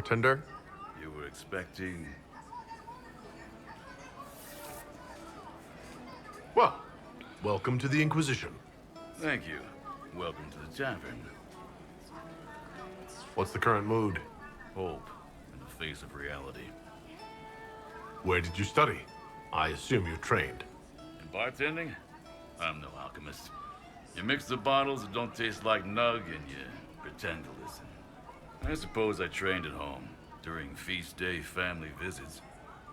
bartender? You were expecting... Well, welcome to the Inquisition. Thank you. Welcome to the tavern. What's the current mood? Hope in the face of reality. Where did you study? I assume you're trained. In bartending? I'm no alchemist. You mix the bottles that don't taste like nug and you pretend to listen. I suppose I trained at home during feast day family visits.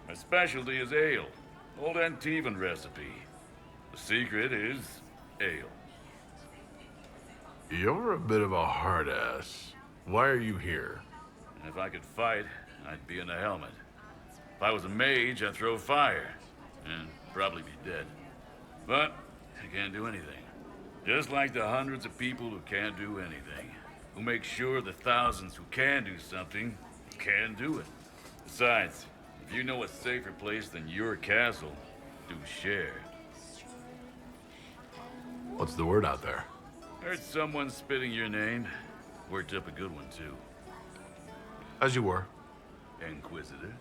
My specialty is ale. Old Antivan recipe. The secret is ale. You're a bit of a hard ass. Why are you here? And if I could fight, I'd be in a helmet. If I was a mage, I'd throw fire. And probably be dead. But I can't do anything. Just like the hundreds of people who can't do anything. Who make sure the thousands who can do something can do it. Besides, if you know a safer place than your castle, do share. What's the word out there? Heard someone spitting your name. Worked up a good one, too. As you were. Inquisitor.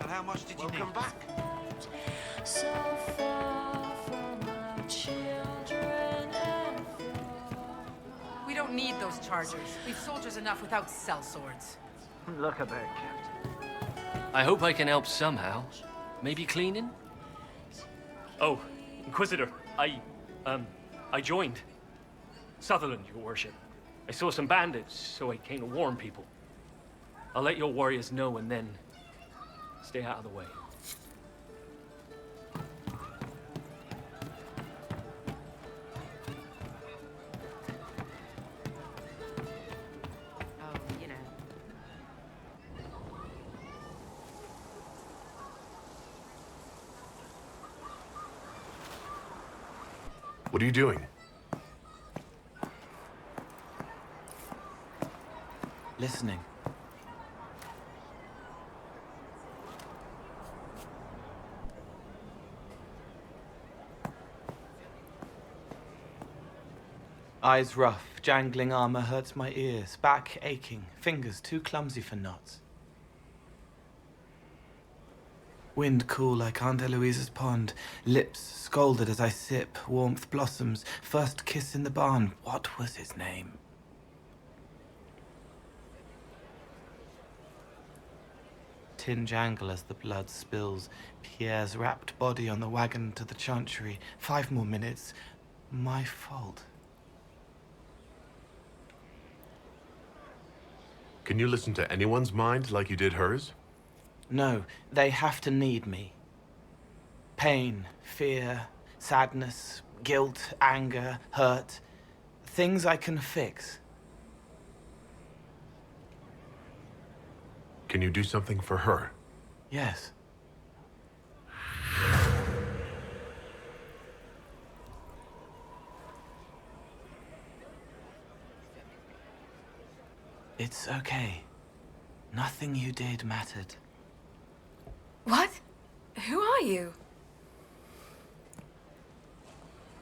And how much did you need? Welcome back. So far from our children and We don't need those chargers. We've soldiers enough without sellswords. Look at that, Captain. I hope I can help somehow. Maybe cleaning? Oh, Inquisitor, I joined. Sutherland, your worship. I saw some bandits, so I came to warn people. I'll let your warriors know and then stay out of the way. Oh, you know. What are you doing? Listening. Eyes rough, jangling armor hurts my ears, back aching, fingers too clumsy for knots. Wind cool like Aunt Eloise's pond, lips scalded as I sip, warmth blossoms, first kiss in the barn. What was his name? Tin jangle as the blood spills, Pierre's wrapped body on the wagon to the chantry. 5 more minutes. My fault. Can you listen to anyone's mind like you did hers? No, they have to need me. Pain, fear, sadness, guilt, anger, hurt. Things I can fix. Can you do something for her? Yes. It's okay. Nothing you did mattered. What? Who are you?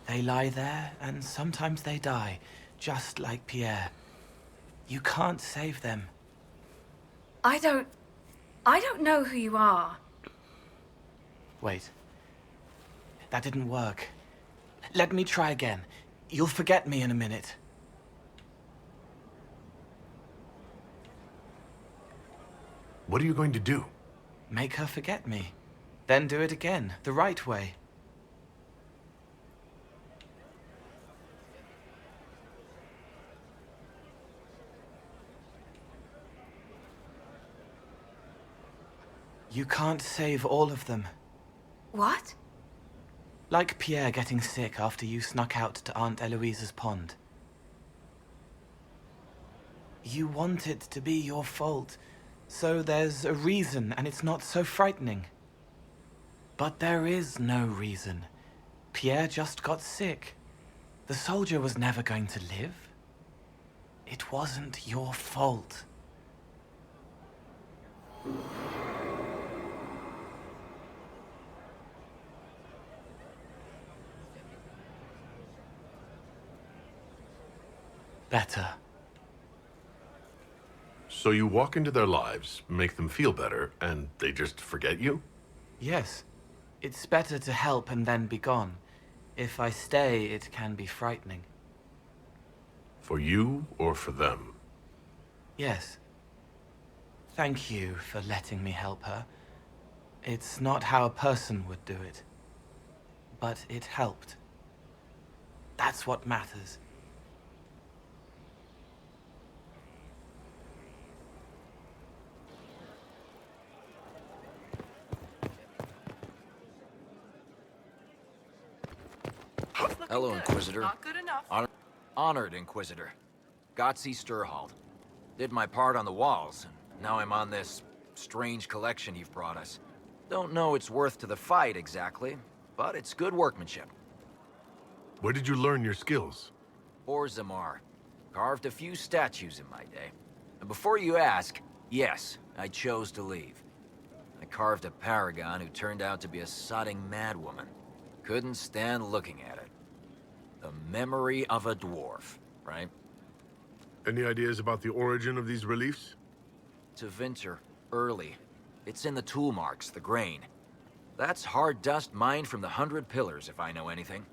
They lie there, and sometimes they die, just like Pierre. You can't save them. I don't know who you are. Wait. That didn't work. Let me try again. You'll forget me in a minute. What are you going to do? Make her forget me. Then do it again, the right way. You can't save all of them. What? Like Pierre getting sick after you snuck out to Aunt Eloise's pond. You want it to be your fault, so there's a reason and it's not so frightening. But there is no reason. Pierre just got sick. The soldier was never going to live. It wasn't your fault. better. So you walk into their lives, make them feel better, and they just forget you? Yes. It's better to help and then be gone. If I stay, it can be frightening. For you or for them? Yes. Thank you for letting me help her. It's not how a person would do it. But it helped. That's what matters. Hello, Inquisitor. Not good enough. Honored Inquisitor. Gotzi Sturhald. Did my part on the walls, and now I'm on this strange collection you've brought us. Don't know its worth to the fight exactly, but it's good workmanship. Where did you learn your skills? Zamar. Carved a few statues in my day. And before you ask, yes, I chose to leave. I carved a paragon who turned out to be a sodding madwoman. Couldn't stand looking at it. The memory of a dwarf, right? Any ideas about the origin of these reliefs? To Vinter, early. It's in the tool marks, the grain. That's hard dust mined from the 100 Pillars, if I know anything.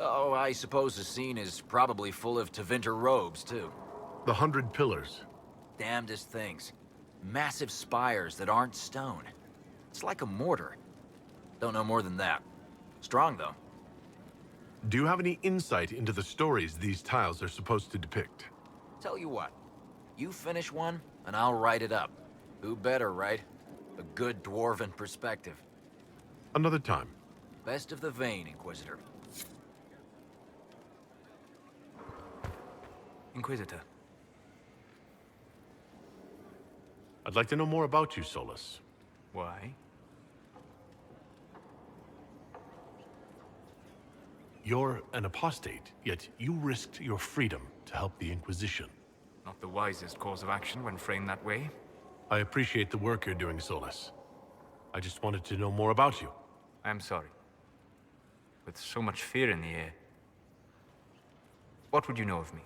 Oh, I suppose the scene is probably full of Tevinter robes, too. The 100 Pillars. Damnedest things. Massive spires that aren't stone. It's like a mortar. Don't know more than that. Strong, though. Do you have any insight into the stories these tiles are supposed to depict? Tell you what. You finish one, and I'll write it up. Who better, right? A good dwarven perspective. Another time. Best of the vein, Inquisitor. Inquisitor. I'd like to know more about you, Solus. Why? You're an apostate, yet you risked your freedom to help the Inquisition. Not the wisest course of action when framed that way. I appreciate the work you're doing, Solus. I just wanted to know more about you. I am sorry. With so much fear in the air. What would you know of me?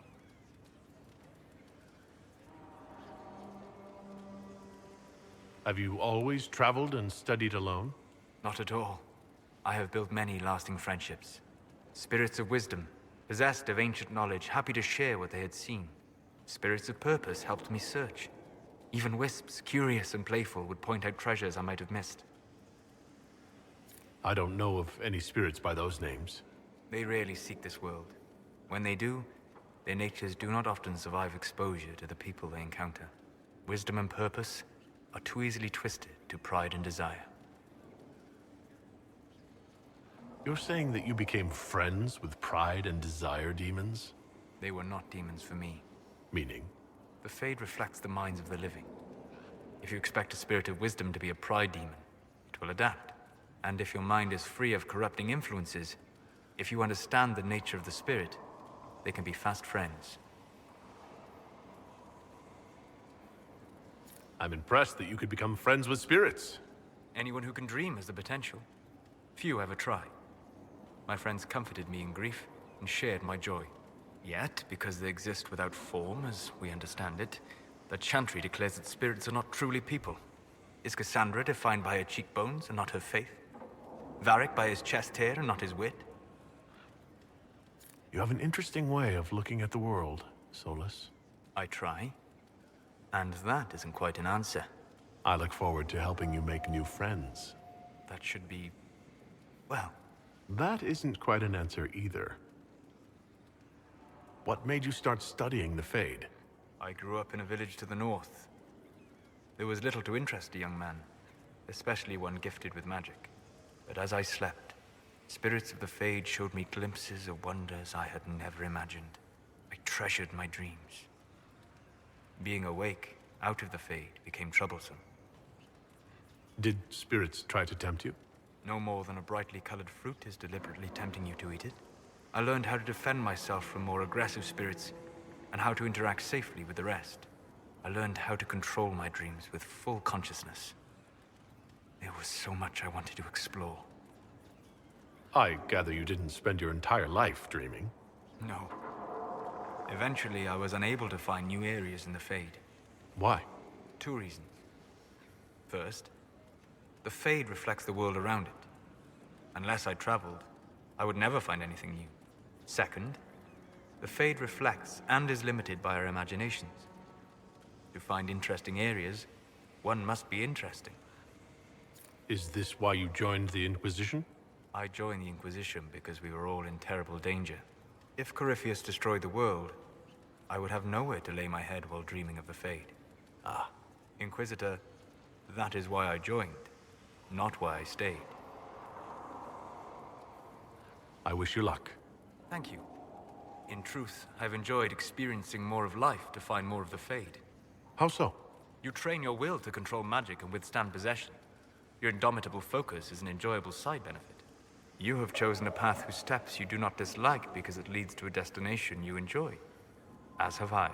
Have you always traveled and studied alone? Not at all. I have built many lasting friendships. Spirits of wisdom, possessed of ancient knowledge, happy to share what they had seen. Spirits of purpose helped me search. Even wisps, curious and playful, would point out treasures I might have missed. I don't know of any spirits by those names. They rarely seek this world. When they do, their natures do not often survive exposure to the people they encounter. Wisdom and purpose are too easily twisted to pride and desire. You're saying that you became friends with pride and desire demons? They were not demons for me. Meaning? The Fade reflects the minds of the living. If you expect a spirit of wisdom to be a pride demon, it will adapt. And if your mind is free of corrupting influences, if you understand the nature of the spirit, they can be fast friends. I'm impressed that you could become friends with spirits. Anyone who can dream has the potential. Few ever try. My friends comforted me in grief and shared my joy. Yet, because they exist without form, as we understand it, the Chantry declares that spirits are not truly people. Is Cassandra defined by her cheekbones and not her faith? Varric by his chest hair and not his wit? You have an interesting way of looking at the world, Solus. I try. And that isn't quite an answer. I look forward to helping you make new friends. That should be... well... That isn't quite an answer either. What made you start studying the Fade? I grew up in a village to the north. There was little to interest a young man, especially one gifted with magic. But as I slept, spirits of the Fade showed me glimpses of wonders I had never imagined. I treasured my dreams. Being awake, out of the Fade, became troublesome. Did spirits try to tempt you? No more than a brightly colored fruit is deliberately tempting you to eat it. I learned how to defend myself from more aggressive spirits, and how to interact safely with the rest. I learned how to control my dreams with full consciousness. There was so much I wanted to explore. I gather you didn't spend your entire life dreaming. No. Eventually, I was unable to find new areas in the Fade. Why? 2 reasons. First, the Fade reflects the world around it. Unless I traveled, I would never find anything new. Second, the Fade reflects and is limited by our imaginations. To find interesting areas, one must be interesting. Is this why you joined the Inquisition? I joined the Inquisition because we were all in terrible danger. If Corypheus destroyed the world, I would have nowhere to lay my head while dreaming of the Fade. Ah, Inquisitor, that is why I joined, not why I stayed. I wish you luck. Thank you. In truth, I've enjoyed experiencing more of life to find more of the Fade. How so? You train your will to control magic and withstand possession. Your indomitable focus is an enjoyable side benefit. You have chosen a path whose steps you do not dislike because it leads to a destination you enjoy. As have I.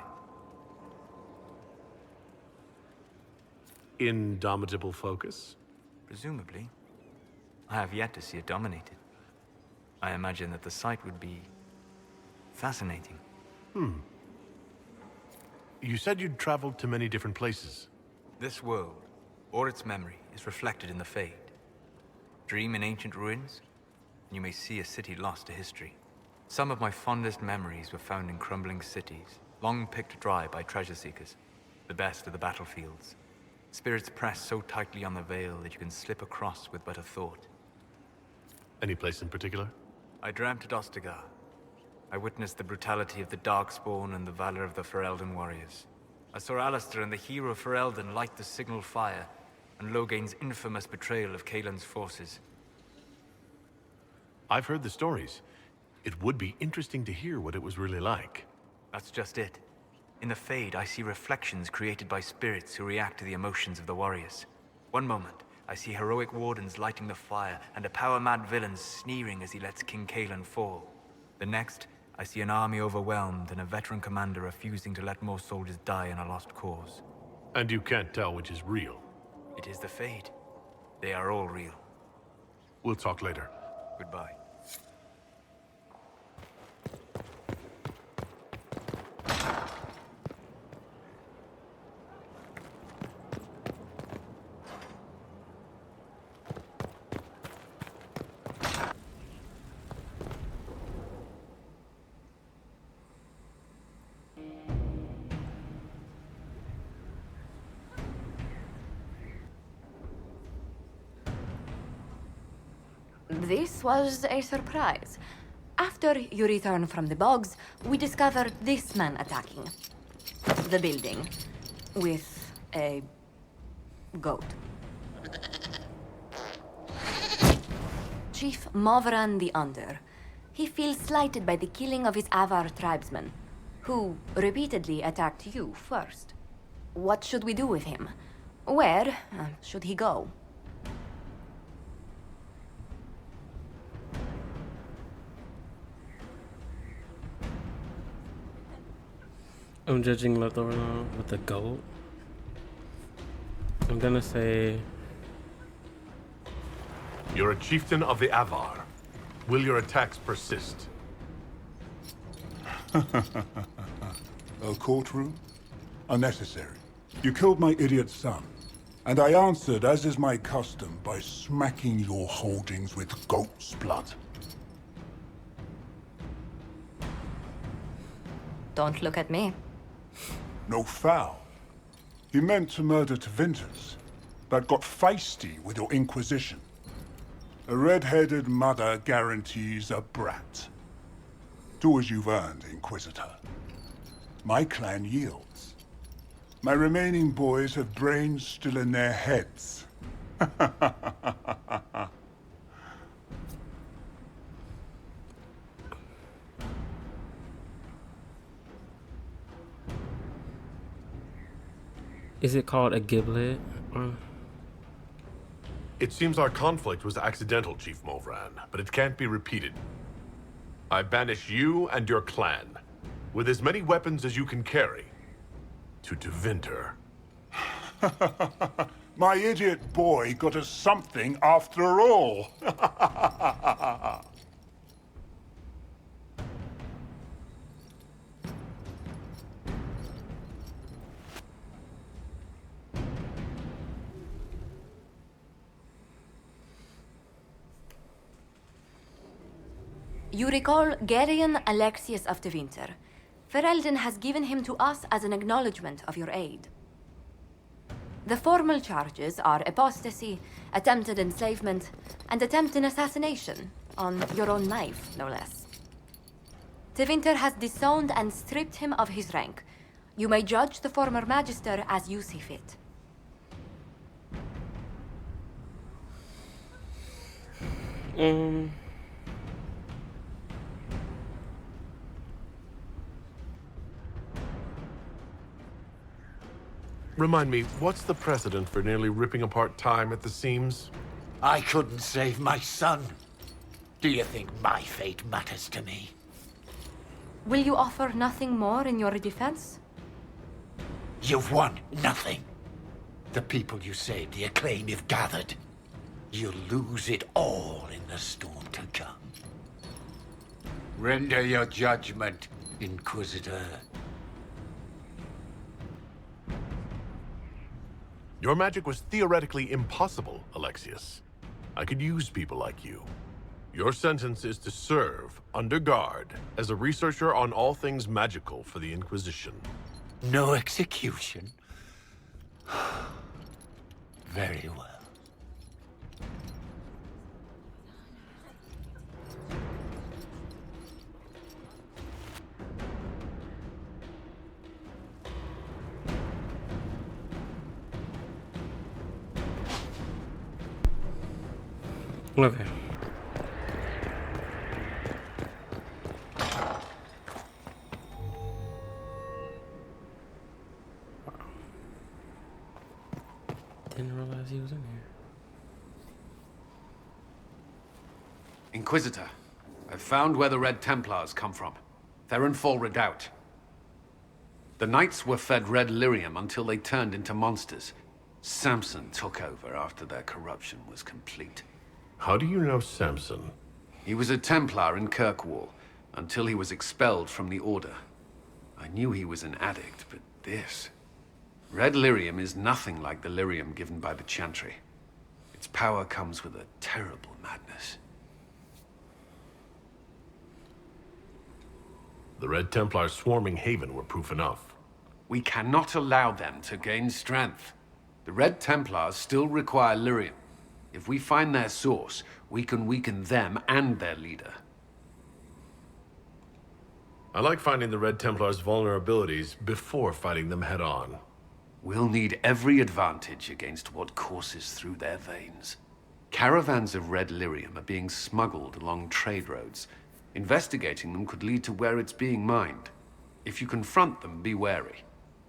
Indomitable focus? Presumably. I have yet to see it dominated. I imagine that the sight would be fascinating. You said you'd traveled to many different places. This world, or its memory, is reflected in the Fade. Dream in ancient ruins, and you may see a city lost to history. Some of my fondest memories were found in crumbling cities, long picked dry by treasure seekers. The best of the battlefields. Spirits press so tightly on the veil that you can slip across with but a thought. Any place in particular? I dreamt at Ostagar. I witnessed the brutality of the Darkspawn and the valor of the Ferelden warriors. I saw Alistair and the hero Ferelden light the signal fire, and Logain's infamous betrayal of Kaelin's forces. I've heard the stories. It would be interesting to hear what it was really like. That's just it. In the Fade, I see reflections created by spirits who react to the emotions of the warriors. One moment, I see heroic wardens lighting the fire, and a power-mad villain sneering as he lets King Kaelin fall. The next, I see an army overwhelmed and a veteran commander refusing to let more soldiers die in a lost cause. And you can't tell which is real. It is the Fade. They are all real. We'll talk later. Goodbye. This was a surprise. After you return from the bogs, we discovered this man attacking the building with a goat. Chief Movran the Under. He feels slighted by the killing of his Avar tribesmen, who repeatedly attacked you first. What should we do with him? Where should he go? I'm judging Lathorna with a goat. I'm gonna say... You're a chieftain of the Avar. Will your attacks persist? A courtroom? Unnecessary. You killed my idiot son, and I answered, as is my custom, by smacking your holdings with goat's blood. Don't look at me. No foul. You meant to murder Tevinters, but got feisty with your Inquisition. A red-headed mother guarantees a brat. Do as you've earned, Inquisitor. My clan yields. My remaining boys have brains still in their heads. Is it called a giblet? It seems our conflict was accidental, Chief Movran, but it can't be repeated. I banish you and your clan, with as many weapons as you can carry, to Tevinter. My idiot boy got us something after all. You recall Gerion Alexius of Tevinter. Ferelden has given him to us as an acknowledgement of your aid. The formal charges are apostasy, attempted enslavement, and attempted assassination, on your own life, no less. Tevinter has disowned and stripped him of his rank. You may judge the former magister as you see fit. Remind me, what's the precedent for nearly ripping apart time at the seams? I couldn't save my son. Do you think my fate matters to me? Will you offer nothing more in your defense? You've won nothing. The people you saved, the acclaim you've gathered. You'll lose it all in the storm to come. Render your judgment, Inquisitor. Your magic was theoretically impossible, Alexius. I could use people like you. Your sentence is to serve, under guard, as a researcher on all things magical for the Inquisition. No execution? Very well. Okay. Didn't realize he was in here. Inquisitor, I've found where the Red Templars come from. Therenfall Redoubt. The Knights were fed red lyrium until they turned into monsters. Samson took over after their corruption was complete. How do you know Samson? He was a Templar in Kirkwall, until he was expelled from the Order. I knew he was an addict, but this... Red lyrium is nothing like the lyrium given by the Chantry. Its power comes with a terrible madness. The Red Templars swarming Haven were proof enough. We cannot allow them to gain strength. The Red Templars still require lyrium. If we find their source, we can weaken them and their leader. I like finding the Red Templars' vulnerabilities before fighting them head-on. We'll need every advantage against what courses through their veins. Caravans of red lyrium are being smuggled along trade roads. Investigating them could lead to where it's being mined. If you confront them, be wary.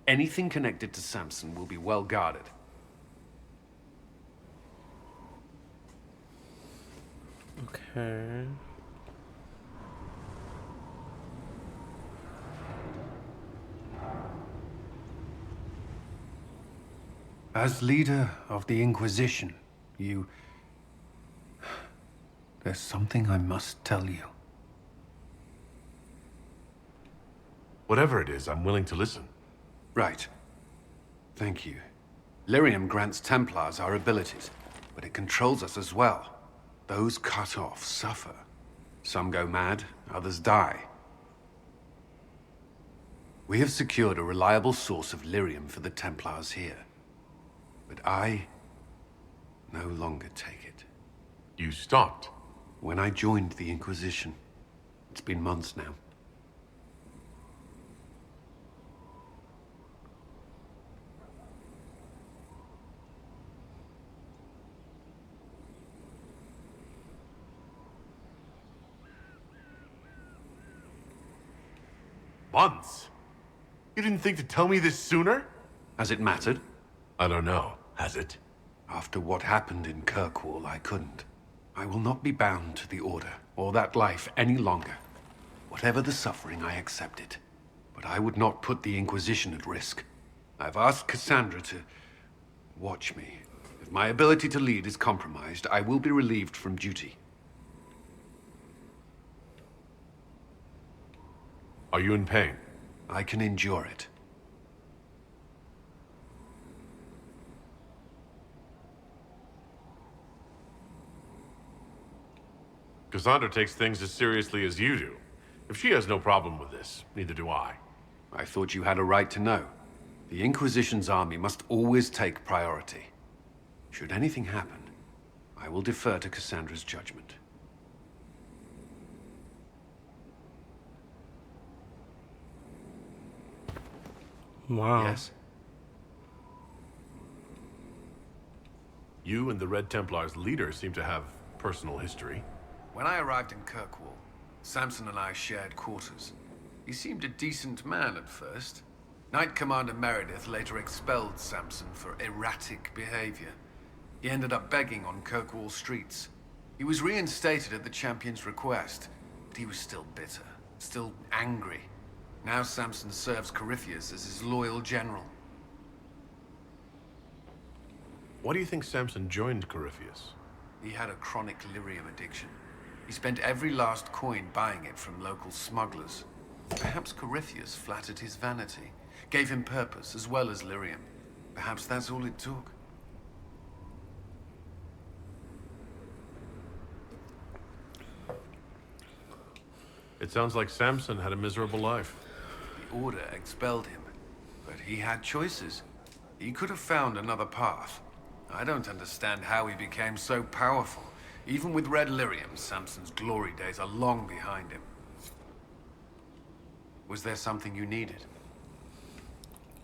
Anything connected to Samson will be well guarded. Okay. As leader of the Inquisition, there's something I must tell you. Whatever it is, I'm willing to listen. Right. Thank you. Lyrium grants Templars our abilities, but it controls us as well. Those cut off suffer. Some go mad, others die. We have secured a reliable source of lyrium for the Templars here. But I no longer take it. You stopped? When I joined the Inquisition. It's been months now. Months? You didn't think to tell me this sooner? Has it mattered? I don't know. Has it? After what happened in Kirkwall, I couldn't. I will not be bound to the Order, or that life any longer. Whatever the suffering, I accept it. But I would not put the Inquisition at risk. I've asked Cassandra to watch me. If my ability to lead is compromised, I will be relieved from duty. Are you in pain? I can endure it. Cassandra takes things as seriously as you do. If she has no problem with this, neither do I. I thought you had a right to know. The Inquisition's army must always take priority. Should anything happen, I will defer to Cassandra's judgment. Wow. Yes? You and the Red Templar's leader seem to have personal history. When I arrived in Kirkwall, Samson and I shared quarters. He seemed a decent man at first. Knight Commander Meredith later expelled Samson for erratic behavior. He ended up begging on Kirkwall streets. He was reinstated at the Champion's request, but he was still bitter, still angry. Now Samson serves Corypheus as his loyal general. Why do you think Samson joined Corypheus? He had a chronic lyrium addiction. He spent every last coin buying it from local smugglers. Perhaps Corypheus flattered his vanity, gave him purpose as well as lyrium. Perhaps that's all it took. It sounds like Samson had a miserable life. The Order expelled him, but he had choices. He could have found another path. I don't understand how he became so powerful. Even with Red Lyrium, Samson's glory days are long behind him. Was there something you needed?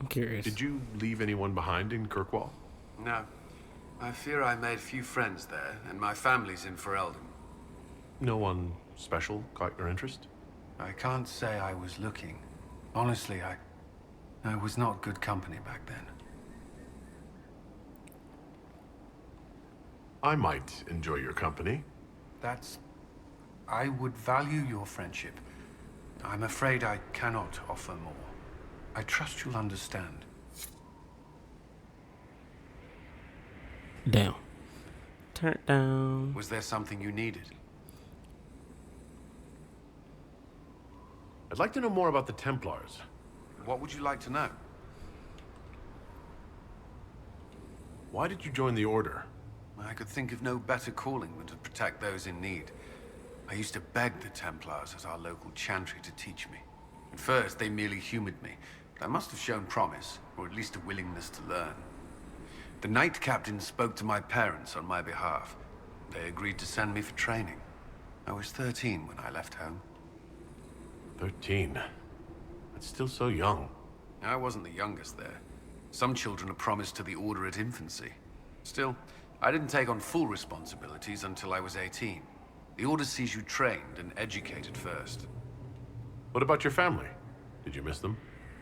I'm curious. Did you leave anyone behind in Kirkwall? No. I fear I made few friends there, and my family's in Ferelden. No one special caught your interest? I can't say I was looking. Honestly, I was not good company back then. I might enjoy your company. I would value your friendship. I'm afraid I cannot offer more. I trust you'll understand. Down. Turn it down. Was there something you needed? I'd like to know more about the Templars. What would you like to know? Why did you join the Order? I could think of no better calling than to protect those in need. I used to beg the Templars at our local chantry to teach me. At first, they merely humored me, but I must have shown promise, or at least a willingness to learn. The Knight Captain spoke to my parents on my behalf. They agreed to send me for training. I was 13 when I left home. 13? That's still so young. I wasn't the youngest there. Some children are promised to the Order at infancy. Still, I didn't take on full responsibilities until I was 18. The Order sees you trained and educated first. What about your family? Did you miss them?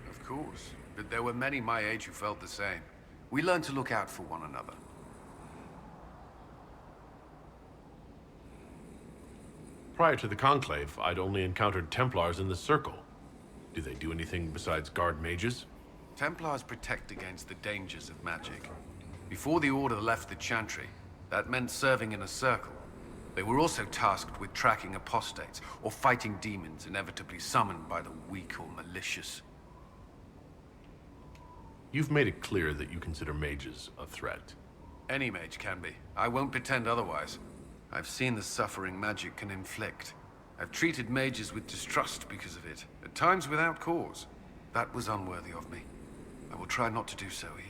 Of course, but there were many my age who felt the same. We learned to look out for one another. Prior to the Conclave, I'd only encountered Templars in the Circle. Do they do anything besides guard mages? Templars protect against the dangers of magic. Before the Order left the Chantry, that meant serving in a circle. They were also tasked with tracking apostates, or fighting demons inevitably summoned by the weak or malicious. You've made it clear that you consider mages a threat. Any mage can be. I won't pretend otherwise. I've seen the suffering magic can inflict. I've treated mages with distrust because of it, at times without cause. That was unworthy of me. I will try not to do so here.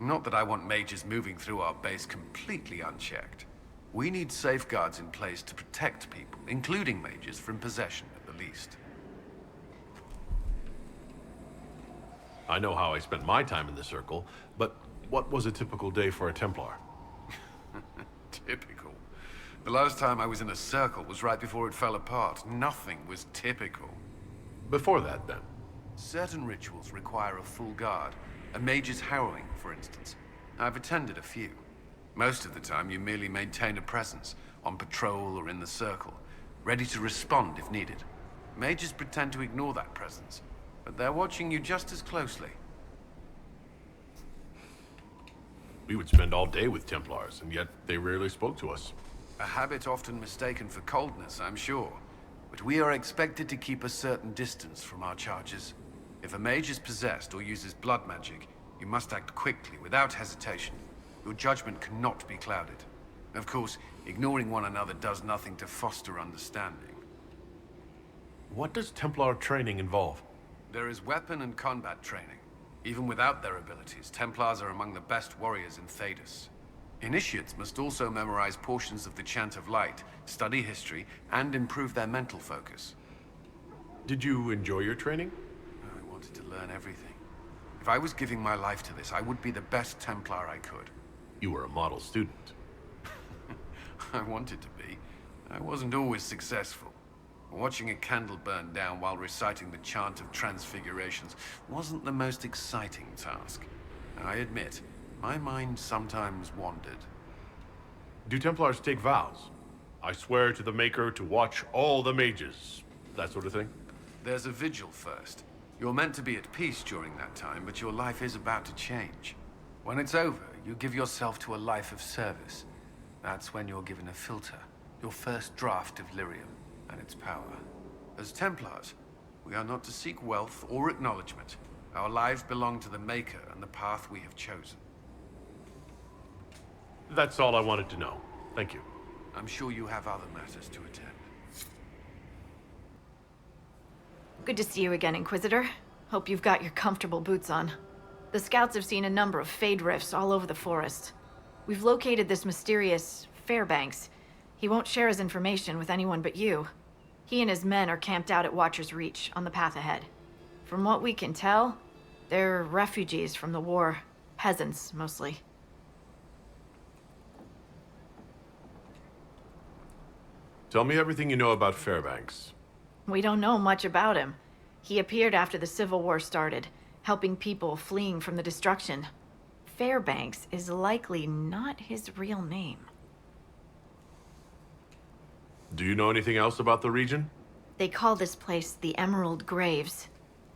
Not that I want mages moving through our base completely unchecked. We need safeguards in place to protect people, including mages, from possession at the least. I know how I spent my time in the Circle, but what was a typical day for a Templar? Typical. The last time I was in a circle was right before it fell apart. Nothing was typical. Before that, then? Certain rituals require a full guard. A mage's harrowing, for instance. I've attended a few. Most of the time, you merely maintain a presence, on patrol or in the circle, ready to respond if needed. Mages pretend to ignore that presence, but they're watching you just as closely. We would spend all day with Templars, and yet they rarely spoke to us. A habit often mistaken for coldness, I'm sure. But we are expected to keep a certain distance from our charges. If a mage is possessed or uses blood magic, you must act quickly, without hesitation. Your judgment cannot be clouded. Of course, ignoring one another does nothing to foster understanding. What does Templar training involve? There is weapon and combat training. Even without their abilities, Templars are among the best warriors in Thedas. Initiates must also memorize portions of the Chant of Light, study history, and improve their mental focus. Did you enjoy your training? I wanted to learn everything. If I was giving my life to this, I would be the best Templar I could. You were a model student. I wanted to be. I wasn't always successful. Watching a candle burn down while reciting the Chant of Transfigurations wasn't the most exciting task. I admit, my mind sometimes wandered. Do Templars take vows? I swear to the Maker to watch all the mages. That sort of thing? There's a vigil first. You're meant to be at peace during that time, but your life is about to change. When it's over, you give yourself to a life of service. That's when you're given a filter, your first draft of lyrium and its power. As Templars, we are not to seek wealth or acknowledgement. Our lives belong to the Maker and the path we have chosen. That's all I wanted to know. Thank you. I'm sure you have other matters to attend. Good to see you again, Inquisitor. Hope you've got your comfortable boots on. The scouts have seen a number of Fade rifts all over the forest. We've located this mysterious Fairbanks. He won't share his information with anyone but you. He and his men are camped out at Watcher's Reach, on the path ahead. From what we can tell, they're refugees from the war. Peasants, mostly. Tell me everything you know about Fairbanks. We don't know much about him. He appeared after the Civil War started, helping people fleeing from the destruction. Fairbanks is likely not his real name. Do you know anything else about the region? They call this place the Emerald Graves.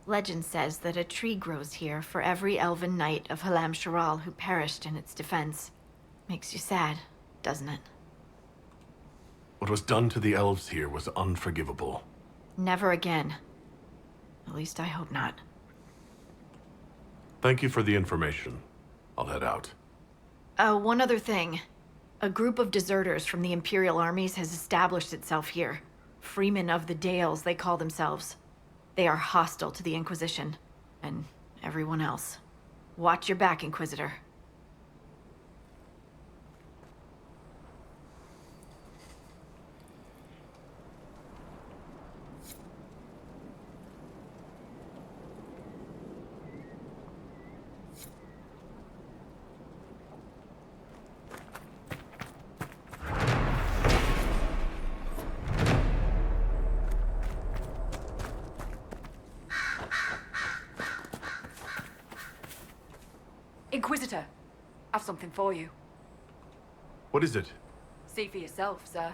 Legend says that a tree grows here for every elven knight of Halam Sharal who perished in its defense. Makes you sad, doesn't it? What was done to the elves here was unforgivable. Never again. At least I hope not. Thank you for the information. I'll head out. One other thing. A group of deserters from the Imperial armies has established itself here. Freemen of the Dales, they call themselves. They are hostile to the Inquisition, and everyone else. Watch your back, Inquisitor. Inquisitor, I've something for you. What is it? See for yourself, sir.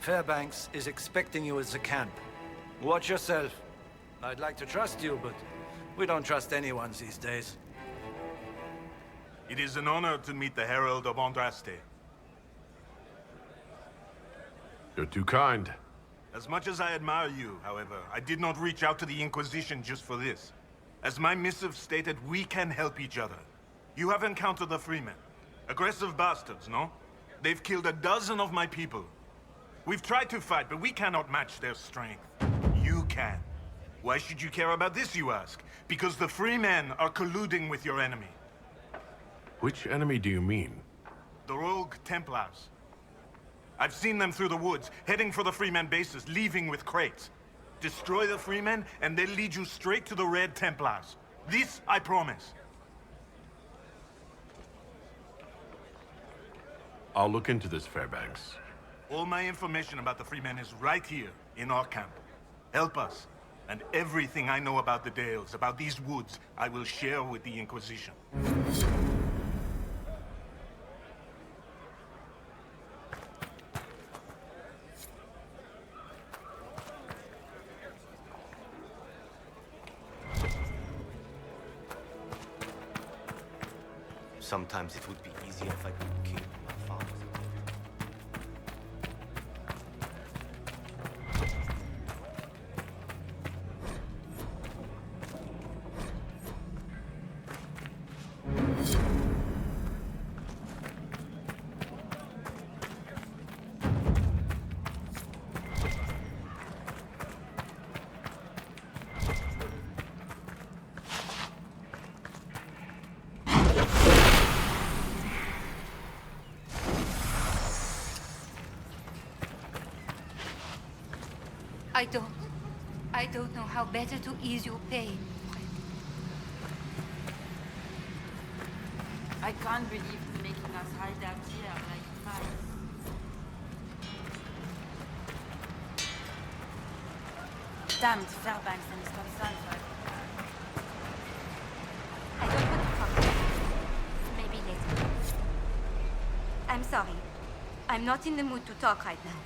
Fairbanks is expecting you at the camp. Watch yourself. I'd like to trust you, but we don't trust anyone these days. It is an honor to meet the Herald of Andraste. You're too kind. As much as I admire you, however, I did not reach out to the Inquisition just for this. As my missive stated, we can help each other. You have encountered the Freemen. Aggressive bastards, no? They've killed a dozen of my people. We've tried to fight, but we cannot match their strength. You can. Why should you care about this, you ask? Because the Freemen are colluding with your enemy. Which enemy do you mean? The rogue Templars. I've seen them through the woods, heading for the Freemen bases, leaving with crates. Destroy the Freemen, and they'll lead you straight to the Red Templars. This, I promise. I'll look into this, Fairbanks. All my information about the Freemen is right here, in our camp. Help us, and everything I know about the Dales, about these woods, I will share with the Inquisition. Sometimes it would be easier if I could kill my father. I don't know how better to ease your pain. I can't believe you're making us hide out here like mice. Damned Fairbanks and his concern for I don't want to talk. Maybe later. I'm sorry. I'm not in the mood to talk right now.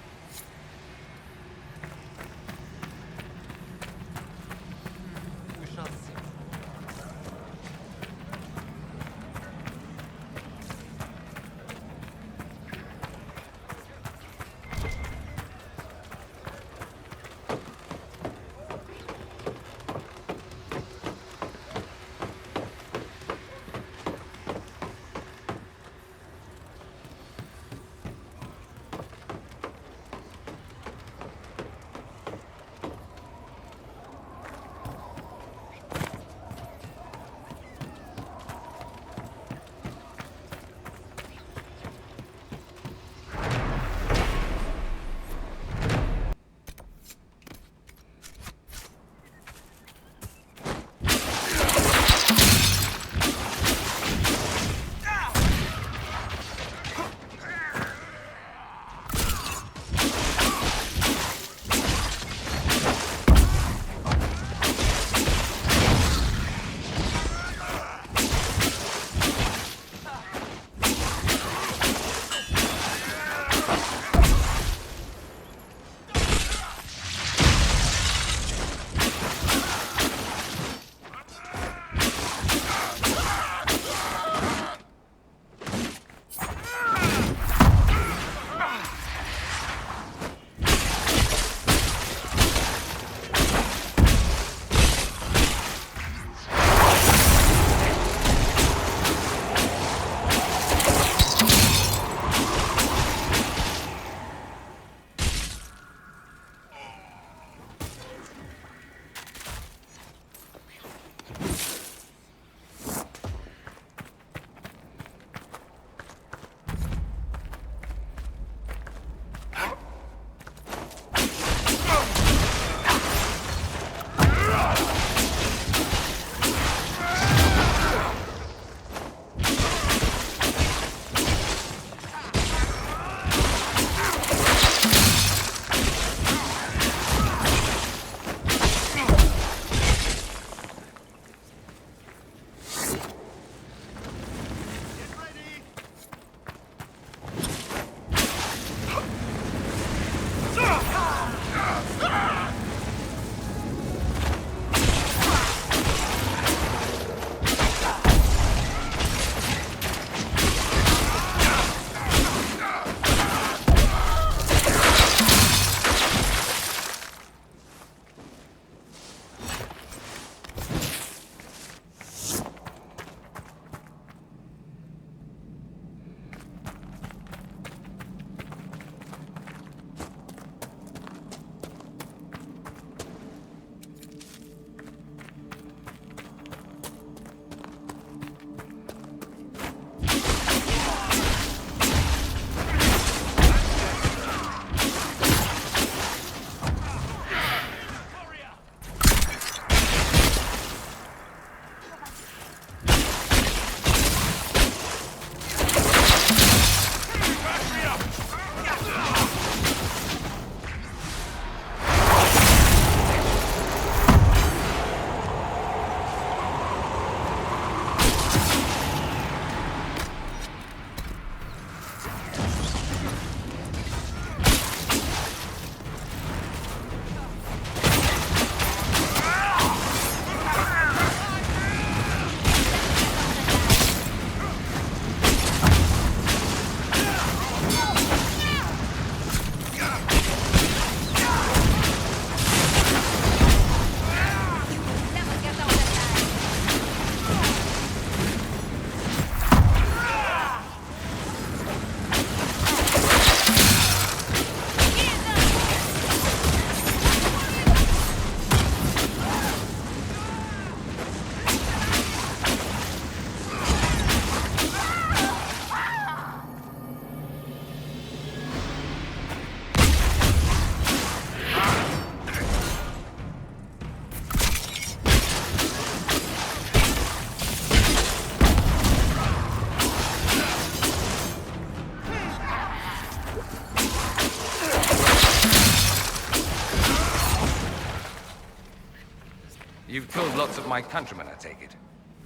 lots of my countrymen, I take it?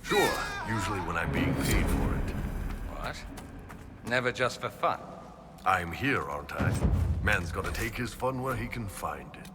Sure, usually when I'm being paid for it. What? Never just for fun? I'm here, aren't I? Man's gotta take his fun where he can find it.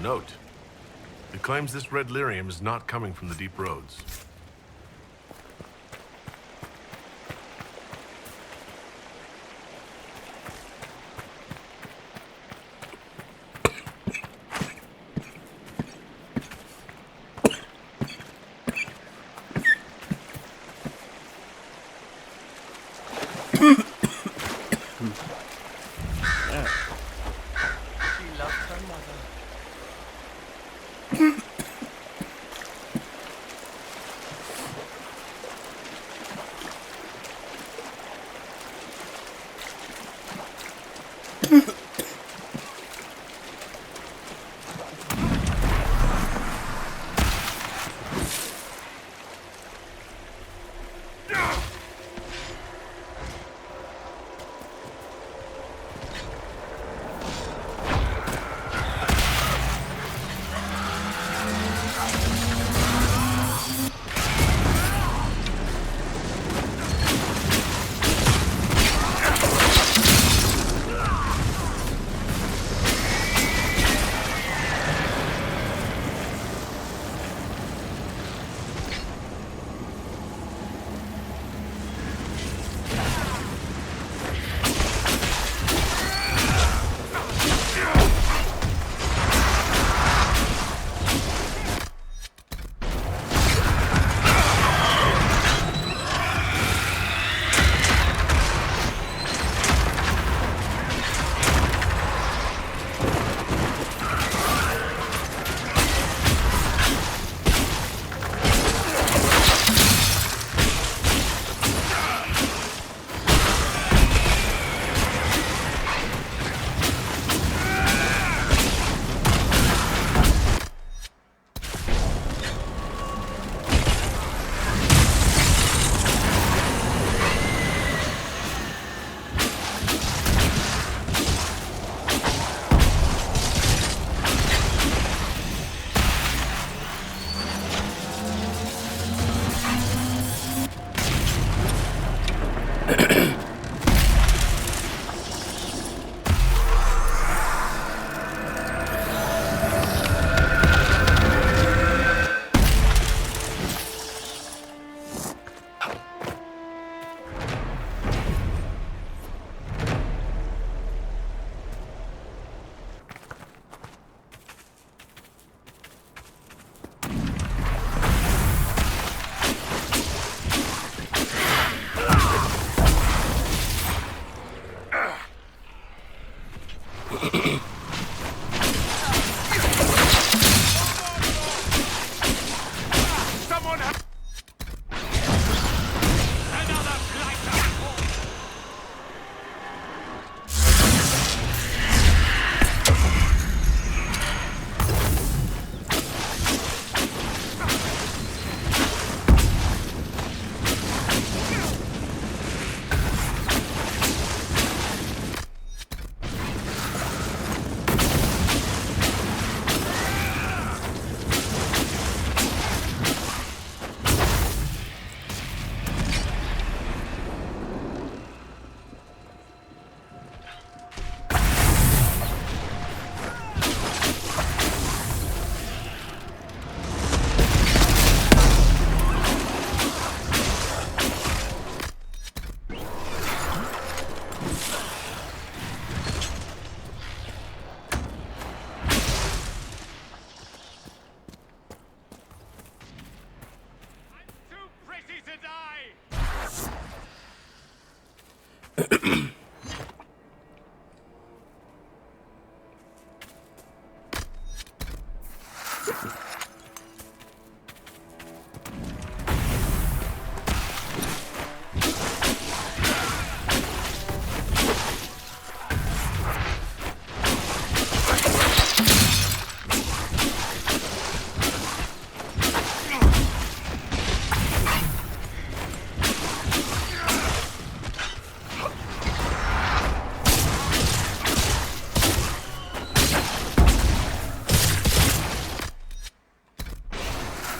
Note, it claims this red lyrium is not coming from the deep roads.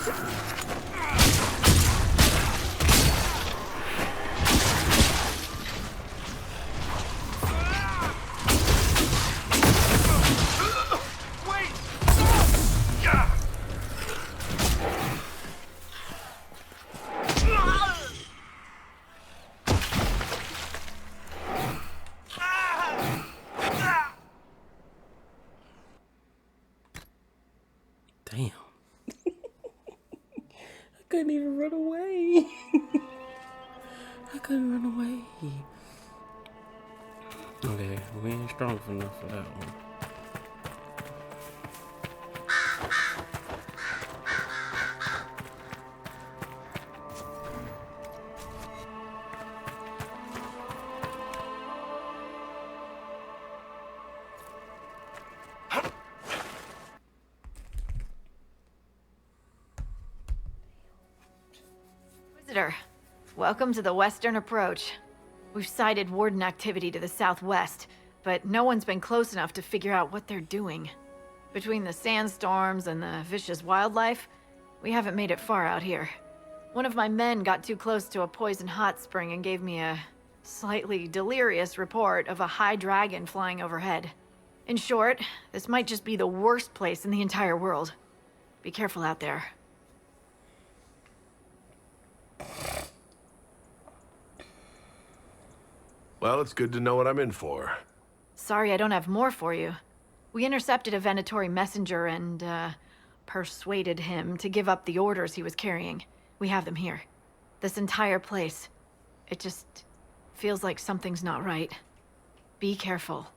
Damn. I couldn't even run away. I couldn't run away. Okay, we ain't strong enough for that one. Visitor, welcome to the Western Approach. We've sighted Warden activity to the southwest, but no one's been close enough to figure out what they're doing. Between the sandstorms and the vicious wildlife, we haven't made it far out here. One of my men got too close to a poison hot spring and gave me a slightly delirious report of a high dragon flying overhead. In short, this might just be the worst place in the entire world. Be careful out there. Well, it's good to know what I'm in for. Sorry I don't have more for you. We intercepted a Venatori messenger and, persuaded him to give up the orders he was carrying. We have them here. This entire place. It just feels like something's not right. Be careful.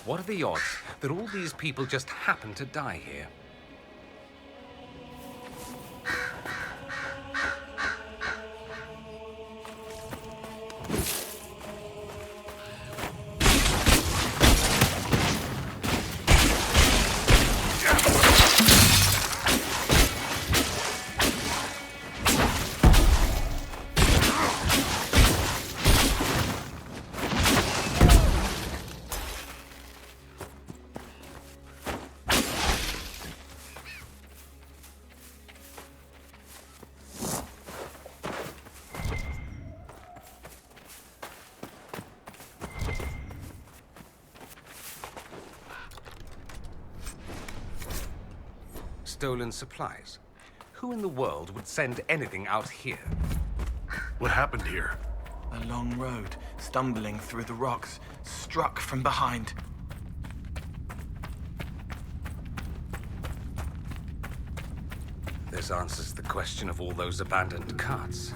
What are the odds that all these people just happen to die here? stolen supplies. Who in the world would send anything out here? What happened here? A long road, stumbling through the rocks, struck from behind. This answers the question of all those abandoned carts.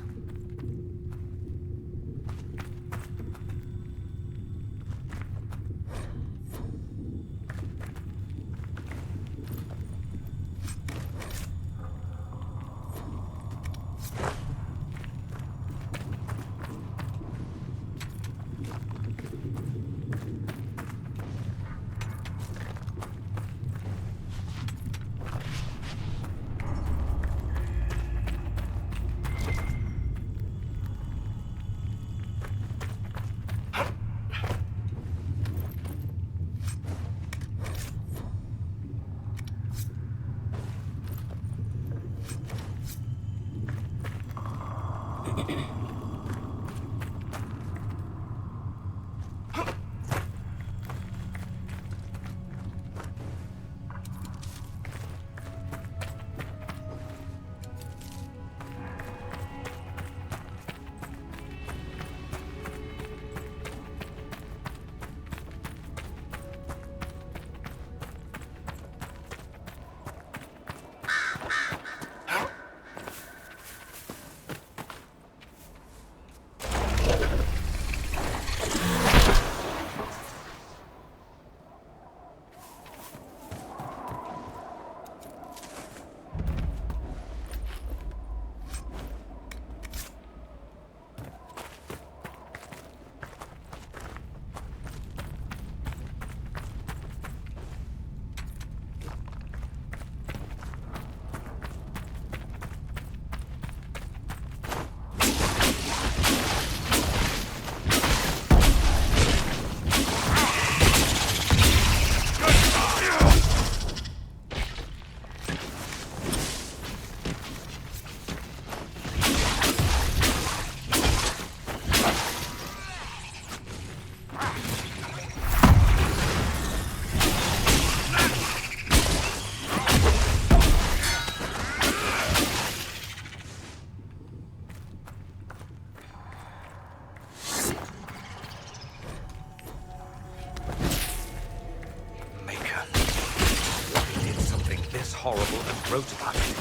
Horrible and wrote about it.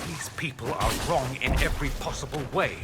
These people are wrong in every possible way.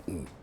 Mm.